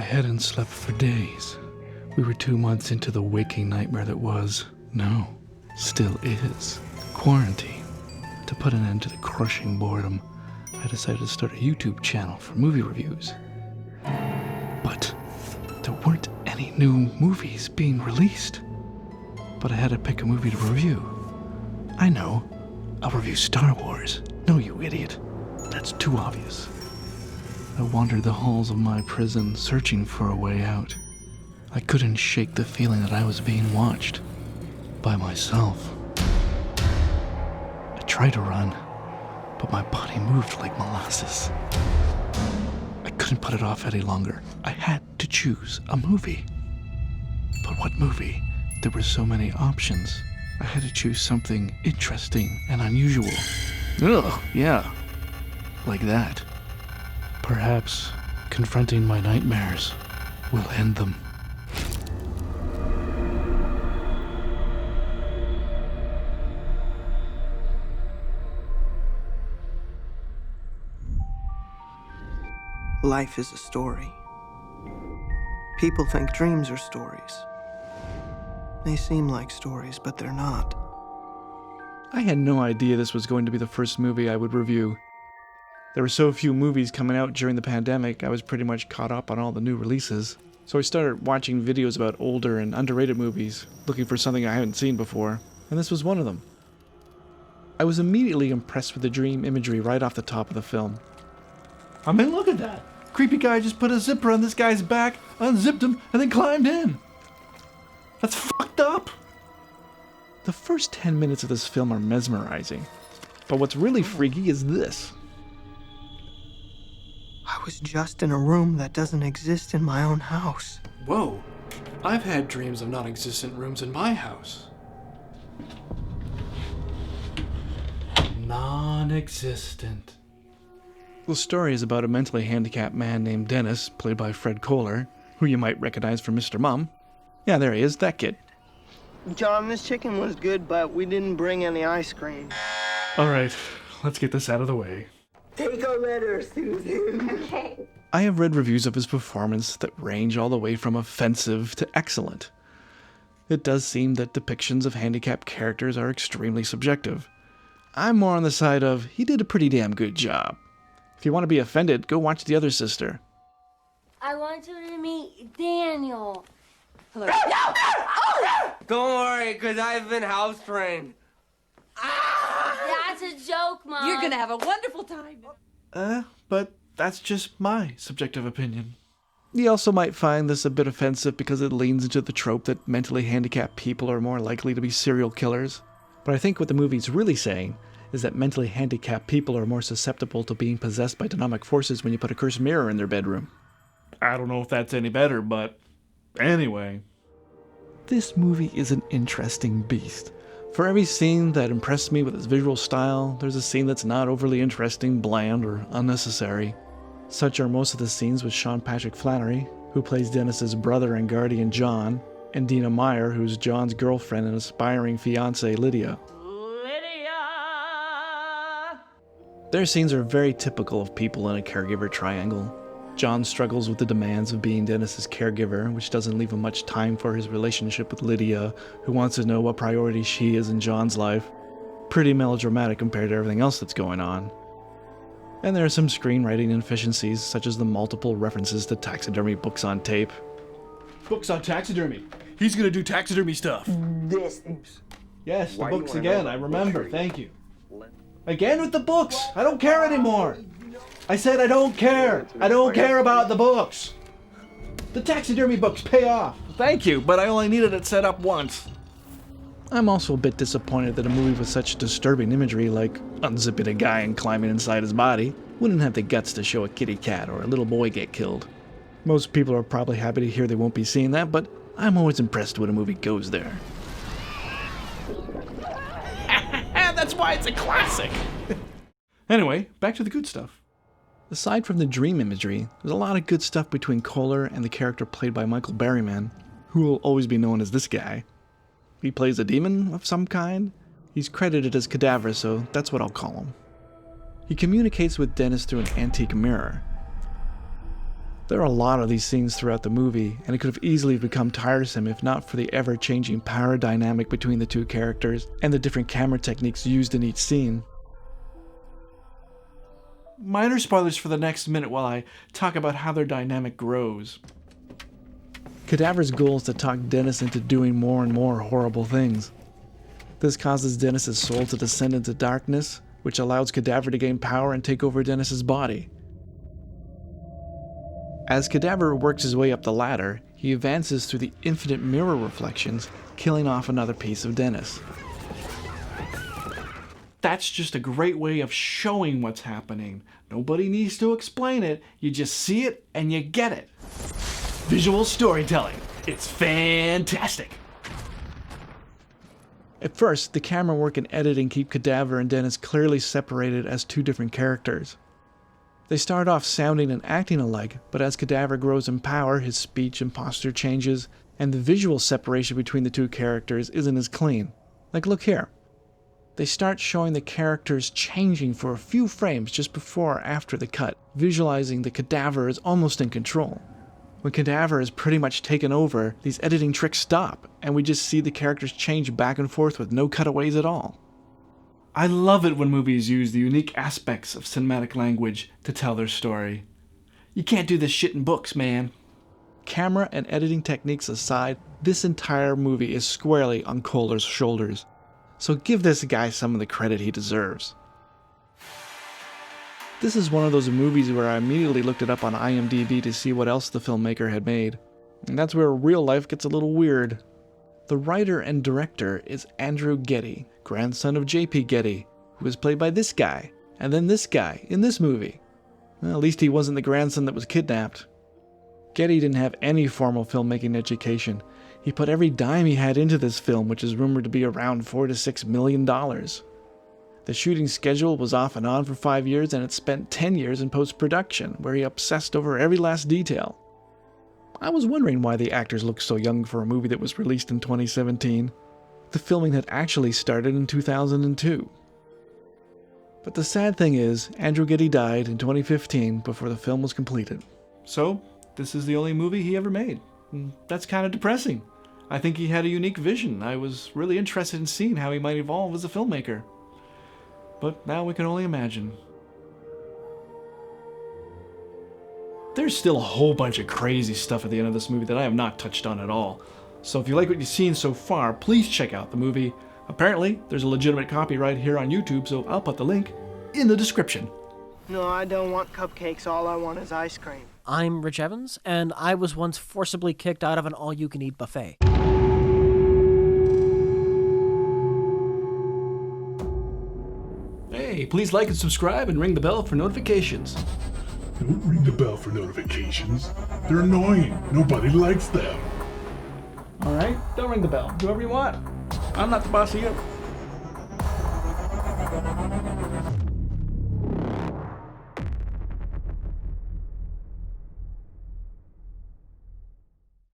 hadn't slept for days. We were 2 months into the waking nightmare that was, no, still is, quarantine. To put an end to the crushing boredom, I decided to start a YouTube channel for movie reviews. But there weren't any new movies being released. But I had to pick a movie to review. I know, I'll review Star Wars. No, you idiot. That's too obvious. I wandered the halls of my prison, searching for a way out. I couldn't shake the feeling that I was being watched. By myself. I tried to run, but my body moved like molasses. I couldn't put it off any longer. I had to choose a movie. But what movie? There were so many options. I had to choose something interesting and unusual. Ugh, yeah. Like that. Perhaps confronting my nightmares will end them. Life is a story. People think dreams are stories. They seem like stories, but they're not. I had no idea this was going to be the first movie I would review. There were so few movies coming out during the pandemic, I was pretty much caught up on all the new releases. So I started watching videos about older and underrated movies, looking for something I hadn't seen before, and this was one of them. I was immediately impressed with the dream imagery right off the top of the film. I mean, look at that! Creepy guy just put a zipper on this guy's back, unzipped him, and then climbed in. That's fucked up! The first 10 minutes of this film are mesmerizing, but what's really freaky is this. I was just in a room that doesn't exist in my own house. Whoa, I've had dreams of non-existent rooms in my house. Non-existent. The story is about a mentally handicapped man named Dennis, played by Fred Kohler, who you might recognize from Mr. Mum. Yeah, there he is, that kid. John, this chicken was good, but we didn't bring any ice cream. Alright, let's get this out of the way. Take a letter, Susan. Okay. I have read reviews of his performance that range all the way from offensive to excellent. It does seem that depictions of handicapped characters are extremely subjective. I'm more on the side of, he did a pretty damn good job. If you want to be offended, go watch The Other Sister. I want you to meet Daniel. Hello. Don't worry, because I've been house trained. That's a joke, Mom. You're gonna have a wonderful time. But that's just my subjective opinion. You also might find this a bit offensive because it leans into the trope that mentally handicapped people are more likely to be serial killers. But I think what the movie's really saying is that mentally handicapped people are more susceptible to being possessed by demonic forces when you put a cursed mirror in their bedroom. I don't know if that's any better, but anyway. This movie is an interesting beast. For every scene that impressed me with its visual style, there's a scene that's not overly interesting, bland, or unnecessary. Such are most of the scenes with Sean Patrick Flannery, who plays Dennis's brother and guardian John, and Dina Meyer, who's John's girlfriend and aspiring fiancée Lydia. Their scenes are very typical of people in a caregiver triangle. John struggles with the demands of being Dennis's caregiver, which doesn't leave him much time for his relationship with Lydia, who wants to know what priority she is in John's life. Pretty melodramatic compared to everything else that's going on. And there are some screenwriting inefficiencies, such as the multiple references to taxidermy books on tape. Books on taxidermy. He's gonna do taxidermy stuff. Yes, the books again, I remember, thank you. Again with the books! I don't care anymore! I said I don't care! I don't care about the books! The taxidermy books pay off! Thank you, but I only needed it set up once. I'm also a bit disappointed that a movie with such disturbing imagery like unzipping a guy and climbing inside his body wouldn't have the guts to show a kitty cat or a little boy get killed. Most people are probably happy to hear they won't be seeing that, but I'm always impressed when a movie goes there. That's why it's a classic! Anyway, back to the good stuff. Aside from the dream imagery, there's a lot of good stuff between Kohler and the character played by Michael Berryman, who will always be known as this guy. He plays a demon of some kind. He's credited as Cadaver, so that's what I'll call him. He communicates with Dennis through an antique mirror. There are a lot of these scenes throughout the movie, and it could have easily become tiresome if not for the ever-changing power dynamic between the two characters and the different camera techniques used in each scene. Minor spoilers for the next minute while I talk about how their dynamic grows. Cadaver's goal is to talk Dennis into doing more and more horrible things. This causes Dennis's soul to descend into darkness, which allows Cadaver to gain power and take over Dennis's body. As Cadaver works his way up the ladder, he advances through the infinite mirror reflections, killing off another piece of Dennis. That's just a great way of showing what's happening. Nobody needs to explain it, you just see it and you get it. Visual storytelling. It's fantastic. At first, the camera work and editing keep Cadaver and Dennis clearly separated as two different characters. They start off sounding and acting alike, but as Cadaver grows in power, his speech and posture changes, and the visual separation between the two characters isn't as clean. Like, look here. They start showing the characters changing for a few frames just before or after the cut, visualizing the Cadaver is almost in control. When Cadaver is pretty much taken over, these editing tricks stop, and we just see the characters change back and forth with no cutaways at all. I love it when movies use the unique aspects of cinematic language to tell their story. You can't do this shit in books, man. Camera and editing techniques aside, this entire movie is squarely on Kohler's shoulders. So give this guy some of the credit he deserves. This is one of those movies where I immediately looked it up on IMDb to see what else the filmmaker had made. And that's where real life gets a little weird. The writer and director is Andrew Getty, grandson of J.P. Getty, who was played by this guy, and then this guy, in this movie. Well, at least he wasn't the grandson that was kidnapped. Getty didn't have any formal filmmaking education. He put every dime he had into this film, which is rumored to be around $4 to $6 million. The shooting schedule was off and on for 5 years, and it spent 10 years in post-production, where he obsessed over every last detail. I was wondering why the actors looked so young for a movie that was released in 2017. The filming had actually started in 2002. But the sad thing is, Andrew Getty died in 2015 before the film was completed. So, this is the only movie he ever made. That's kind of depressing. I think he had a unique vision. I was really interested in seeing how he might evolve as a filmmaker. But now we can only imagine. There's still a whole bunch of crazy stuff at the end of this movie that I have not touched on at all. So if you like what you've seen so far, please check out the movie. Apparently, there's a legitimate copy right here on YouTube, so I'll put the link in the description. No, I don't want cupcakes. All I want is ice cream. I'm Rich Evans, and I was once forcibly kicked out of an all-you-can-eat buffet. Hey, please like and subscribe and ring the bell for notifications. Don't ring the bell for notifications. They're annoying. Nobody likes them. Alright, don't ring the bell. Do whatever you want. I'm not the boss of you.